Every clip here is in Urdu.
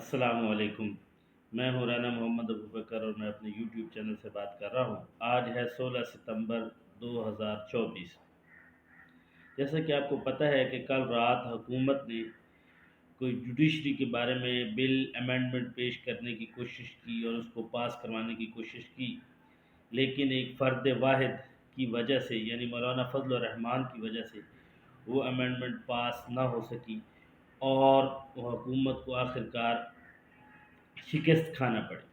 السلام علیکم، میں ہوں رانا محمد ابوبکر اور میں اپنے یوٹیوب چینل سے بات کر رہا ہوں۔ آج ہے 16 ستمبر 2024۔ جیسا کہ آپ کو پتہ ہے کہ کل رات حکومت نے کوئی جوڈیشری کے بارے میں بل امینڈمنٹ پیش کرنے کی کوشش کی اور اس کو پاس کروانے کی کوشش کی، لیکن ایک فرد واحد کی وجہ سے یعنی مولانا فضل الرحمان کی وجہ سے وہ امینڈمنٹ پاس نہ ہو سکی اور حکومت کو آخرکار شکست کھانا پڑی۔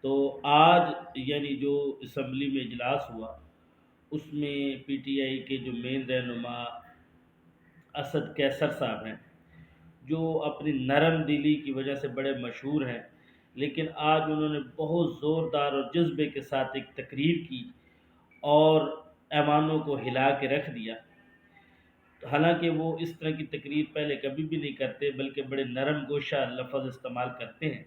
تو آج یعنی جو اسمبلی میں اجلاس ہوا اس میں پی ٹی آئی کے جو مین رہنما اسد کیسر صاحب ہیں، جو اپنی نرم دلی کی وجہ سے بڑے مشہور ہیں، لیکن آج انہوں نے بہت زوردار اور جذبے کے ساتھ ایک تقریر کی اور ایوانوں کو ہلا کے رکھ دیا۔ حالانکہ وہ اس طرح کی تقریر پہلے کبھی بھی نہیں کرتے، بلکہ بڑے نرم گوشہ لفظ استعمال کرتے ہیں،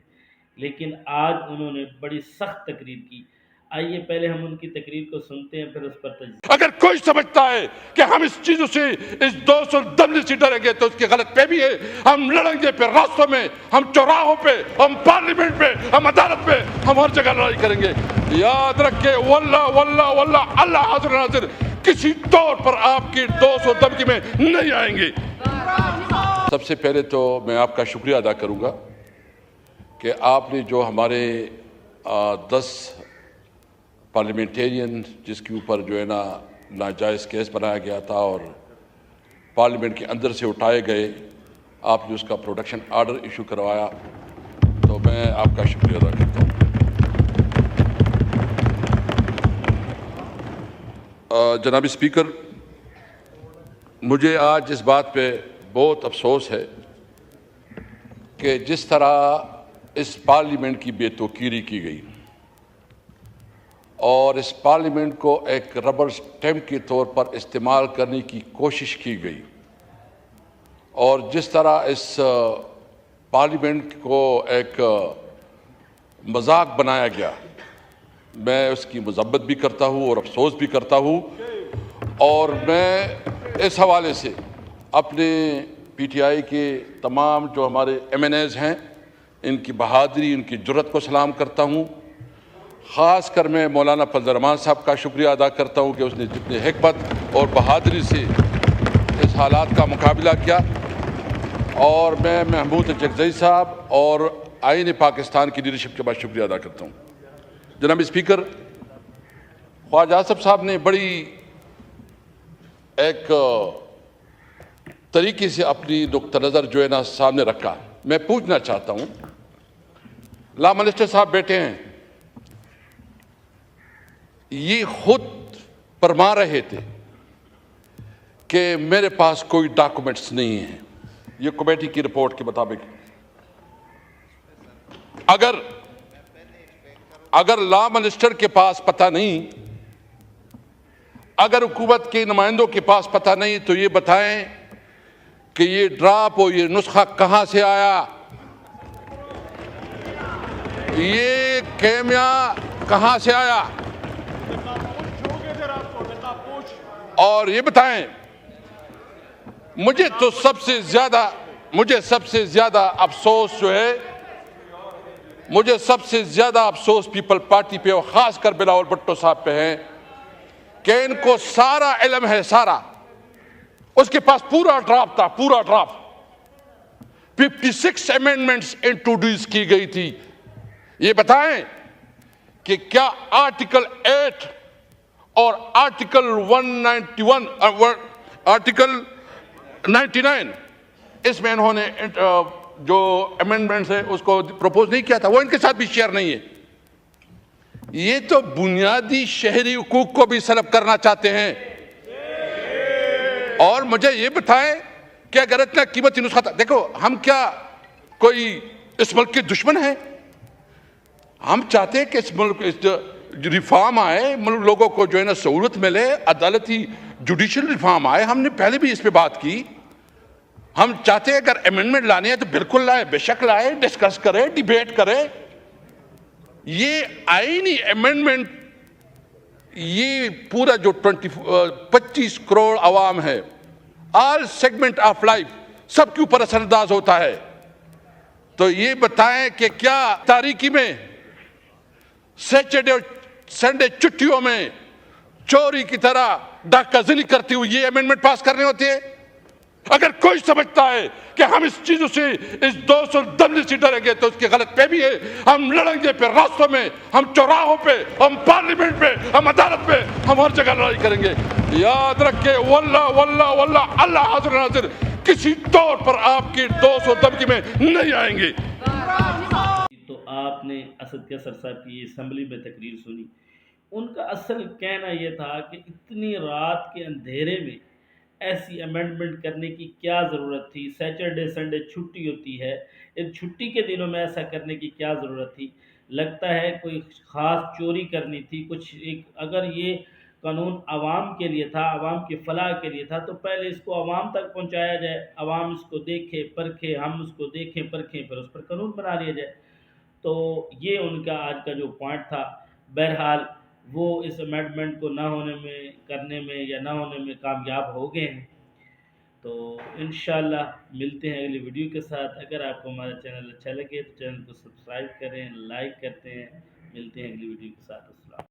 لیکن آج انہوں نے بڑی سخت تقریر کی۔ آئیے پہلے ہم ان کی تقریر کو سنتے ہیں، پھر اس پر تجزیہ۔ اگر کوئی سمجھتا ہے کہ ہم اس چیزوں سے اس 210 سے ڈریں گے تو اس کی غلط فہمی ہے۔ ہم لڑیں گے پھر راستوں میں، ہم چوراہوں پہ، ہم پارلیمنٹ پہ، ہم عدالت پہ، ہم ہر جگہ لڑائی کریں گے۔ یاد رکھے واللہ واللہ واللہ اللہ حاضر ناظر کسی طور پر آپ کی 200 دمکی میں نہیں آئیں گے۔ سب سے پہلے تو میں آپ کا شکریہ ادا کروں گا کہ آپ نے جو ہمارے 10 پارلیمنٹیرین جس کے اوپر جو ہے نا ناجائز کیس بنایا گیا تھا اور پارلیمنٹ کے اندر سے اٹھائے گئے، آپ نے اس کا پروٹیکشن آرڈر ایشو کروایا، تو میں آپ کا شکریہ ادا کرتا ہوں۔ جناب اسپیکر، مجھے آج اس بات پہ بہت افسوس ہے کہ جس طرح اس پارلیمنٹ کی بے توقیری کی گئی اور اس پارلیمنٹ کو ایک ربر سٹیمپ کے طور پر استعمال کرنے کی کوشش کی گئی، اور جس طرح اس پارلیمنٹ کو ایک مذاق بنایا گیا، میں اس کی مذمت بھی کرتا ہوں اور افسوس بھی کرتا ہوں۔ اور میں اس حوالے سے اپنے پی ٹی آئی کے تمام جو ہمارے ایم این ایز ہیں، ان کی بہادری، ان کی جرأت کو سلام کرتا ہوں۔ خاص کر میں مولانا فضل الرحمان صاحب کا شکریہ ادا کرتا ہوں کہ اس نے جتنے حکمت اور بہادری سے اس حالات کا مقابلہ کیا، اور میں محمود چکزئی صاحب اور آئین پاکستان کی لیڈرشپ کے بعد شکریہ ادا کرتا ہوں۔ جناب اسپیکر، خواجہ آصف صاحب نے بڑی ایک طریقے سے اپنی نقطہ نظر جو ہے نا سامنے رکھا۔ میں پوچھنا چاہتا ہوں، لا منسٹر صاحب بیٹھے ہیں، یہ خود فرما رہے تھے کہ میرے پاس کوئی ڈاکومنٹس نہیں ہیں، یہ کمیٹی کی رپورٹ کے مطابق۔ اگر لا منسٹر کے پاس پتہ نہیں، اگر حکومت کے نمائندوں کے پاس پتہ نہیں، تو یہ بتائیں کہ یہ ڈراپ اور یہ نسخہ کہاں سے آیا، یہ کیمیا کہاں سے آیا، اور یہ بتائیں۔ مجھے سب سے زیادہ افسوس جو ہے، مجھے سب سے زیادہ افسوس پیپل پارٹی پہ اور خاص کر بلاول بھٹو صاحب پہ ہے کہ ان کو سارا علم ہے، سارا، اس کے پاس پورا ڈرافٹ تھا، پورا ڈرافٹ 56 امینڈمنٹس انٹروڈیوس کی گئی تھی۔ یہ بتائیں کہ کیا آرٹیکل 8 اور آرٹیکل 191 آرٹیکل 99 اس میں انہوں نے جو امینڈمنٹس ہے اس کو پروپوز نہیں کیا تھا، وہ ان کے ساتھ بھی شیئر نہیں ہے۔ یہ تو بنیادی شہری حقوق کو بھی سلب کرنا چاہتے ہیں۔ اور مجھے یہ بتائیں کہ اگر اتنا قیمتی نسخہ تھا، دیکھو ہم کیا کوئی اس ملک کے دشمن ہیں؟ ہم چاہتے ہیں کہ اس ملک ریفارم آئے، ملک لوگوں کو جو ہے نا سہولت ملے، عدالتی جوڈیشل ریفارم آئے۔ ہم نے پہلے بھی اس پہ بات کی، ہم چاہتے ہیں اگر امینڈمنٹ لانے ہیں تو بالکل لائے، بے شک لائے، ڈسکس کرے، ڈیبیٹ کرے۔ یہ آئینی امینڈمنٹ، یہ پورا جو 25 کروڑ عوام ہے، آل سیگمنٹ آف لائف، سب کے اوپر اثر انداز ہوتا ہے۔ تو یہ بتائیں کہ کیا تاریکی میں سیٹرڈے اور سنڈے چھٹیوں میں چوری کی طرح ڈاکہ زنی کرتی ہوئی یہ امینڈمنٹ پاس کرنے ہوتے ہیں؟ اگر کوئی سمجھتا ہے کہ ہم اس چیزوں سے اس 210 سے ڈریں گے تو اس کی غلط فہمی ہے. ہم لڑیں گے پھر راستوں میں، ہم چوراہوں پہ، ہم پارلیمنٹ پہ، ہم عدالت پہ، ہم ہر جگہ لڑائی کریں گے. یاد رکھے واللہ واللہ واللہ اللہ حاضر ناظر کسی طور پر آپ کی 200 دمکی میں نہیں آئیں گے. تو آپ نے اسد کیسر صاحب کی اسمبلی میں تقریر سنی. ان کا اصل کہنا یہ تھا کہ اتنی رات کے اندھیرے میں ایسی امینڈمنٹ کرنے کی کیا ضرورت تھی. سیٹرڈے سنڈے چھٹی ہوتی ہے، ان چھٹی کے دنوں میں ایسا کرنے کی کیا ضرورت تھی. لگتا ہے کوئی خاص چوری کرنی تھی کچھ. اگر یہ قانون عوام کے لیے تھا، عوام کی فلاح کے لیے تھا، تو پہلے اس کو عوام تک پہنچایا جائے، عوام اس کو دیکھے پرکھے، ہم اس کو دیکھیں پرکھیں، پھر اس پر قانون بنا لیا جائے. تو یہ ان کا آج کا جو پوائنٹ تھا. بہرحال وہ اس امینڈمنٹ کو نہ ہونے میں، کرنے میں یا نہ ہونے میں کامیاب ہو گئے ہیں. تو انشاءاللہ ملتے ہیں اگلی ویڈیو کے ساتھ. اگر آپ کو ہمارا چینل اچھا لگے تو چینل کو سبسکرائب کریں، لائک کرتے ہیں. ملتے ہیں اگلی ویڈیو کے ساتھ. السلام.